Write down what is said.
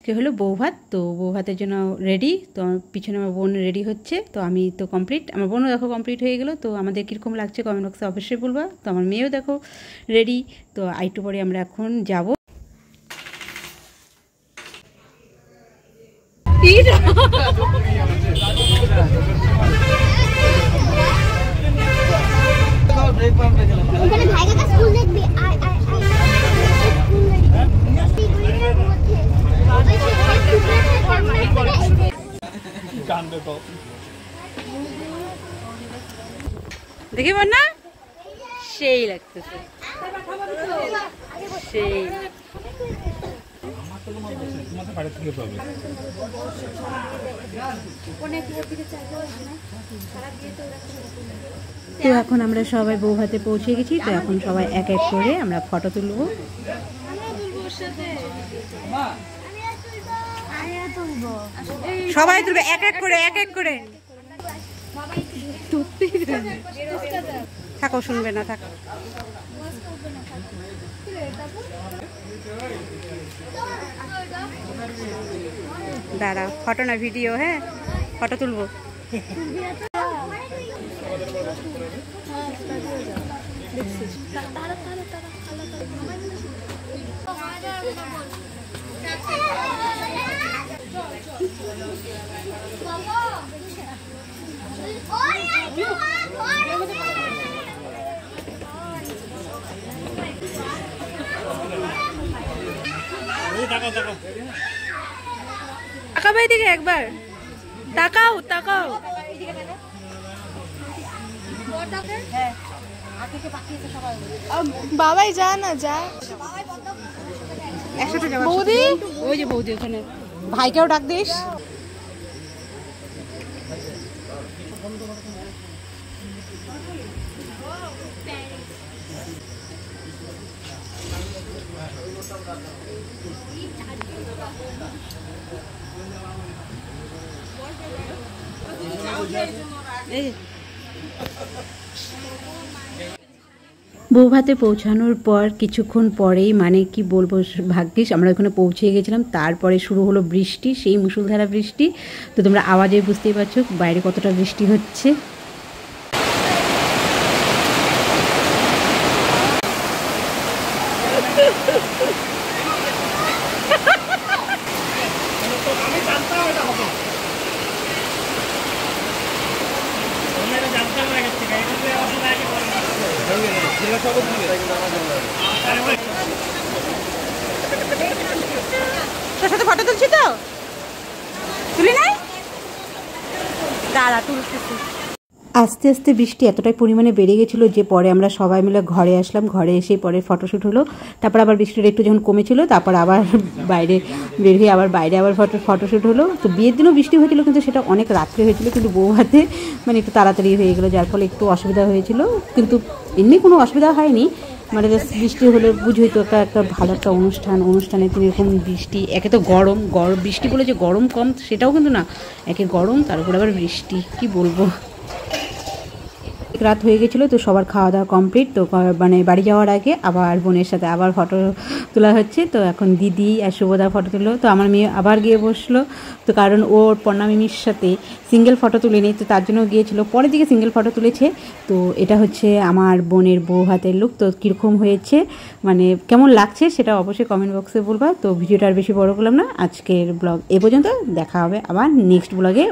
আজকে হলো বউ ভাত, তো বউ ভাতের জন্য রেডি। তো আমার পিছনে আমার বোন রেডি হচ্ছে, তো আমি তো কমপ্লিট, আমার বোনও দেখো কমপ্লিট হয়ে গেলো। তো আমাদের কীরকম লাগছে কমেন্ট বক্সে অবশ্যই বলবা। তো আমার মেয়েও দেখো রেডি। তো আইটু পরে আমরা এখন যাবো। দেখি না সেই লাগতেছে, সেই তো এখন আমরা সবাই বউ ভাতে পৌঁছে গেছি। তো এখন সবাই এক এক করে আমরা ফটো তুলবো। সবাই তুলবে এক এক করে, এক এক করে। থাকো, শুনবে না, থাকো। দাঁড়া, ফটো না ভিডিও? হ্যাঁ, ফটো তুলবো। তাকাও এদিকে একবার, তাকাও তাকাও। বাবাই যা না, যা একসাথে যাবো। বৌদি, ওই যে বৌদি ওখানে, ভাইকেও ডাক দিস। বৌভাতে পৌঁছানোর পর কিছুক্ষণ পরেই, মানে কি বলবো, ভাগ্যিস আমরা ওখানে পৌঁছে গেছিলাম। তারপরে শুরু হলো বৃষ্টি, সেই মুষলধারা বৃষ্টি। তো তোমরা আওয়াজে বুঝতেই পারছো বাইরে কতটা বৃষ্টি হচ্ছে। তোর সাথে ফটো তুলছি, তো তুলি নাই, দাঁড়া তুলতেছি। আস্তে আস্তে বৃষ্টি এতটাই পরিমাণে বেড়ে গেছিলো যে পরে আমরা সবাই মিলে ঘরে আসলাম। ঘরে এসে পরে ফটোশ্যুট হলো। তারপর আবার বৃষ্টিটা একটু যখন কমেছিল, তারপর আবার বাইরে বের হয়ে আবার বাইরে আবার ফটোশ্যুট হলো। তো বিয়ের দিনও বৃষ্টি হয়েছিল, কিন্তু সেটা অনেক রাত্রে হয়েছিল, কিন্তু বউ হাতে মানে একটু তাড়াতাড়ি হয়ে গেলো, যার ফলে একটু অসুবিধা হয়েছিল। কিন্তু এমনি কোনো অসুবিধা হয়নি, মানে জাস্ট বৃষ্টি হলে বুঝই তো একটা ভালো একটা অনুষ্ঠানে তিনি এরকম বৃষ্টি, একে তো গরম বৃষ্টি বলে যে গরম কম সেটাও কিন্তু না, একে গরম, তার উপর আবার বৃষ্টি, কি বলবো। রাত হয়ে গেছিলো, তো সবার খাওয়া দাওয়া কমপ্লিট। তো মানে বাড়ি যাওয়ার আগে আবার বোনের সাথে আবার ফটো তোলা হচ্ছে। তো এখন দিদি আর শুভদা ফটো তুললো। তো আমার মেয়ে আবার গিয়ে বসলো, তো কারণ ওর পর্ণামিমির সাথে সিঙ্গেল ফটো তুলে নেই, তো তার জন্য গিয়েছিলো, পরের দিকে সিঙ্গেল ফটো তুলেছে। তো এটা হচ্ছে আমার বোনের বউ হাতের লুক। তো কীরকম হয়েছে, মানে কেমন লাগছে সেটা অবশ্যই কমেন্ট বক্সে বলবা। তো ভিডিওটা আর বেশি বড় করলাম না, আজকের ব্লগ এ পর্যন্ত। দেখা হবে আবার নেক্সট ব্লগে।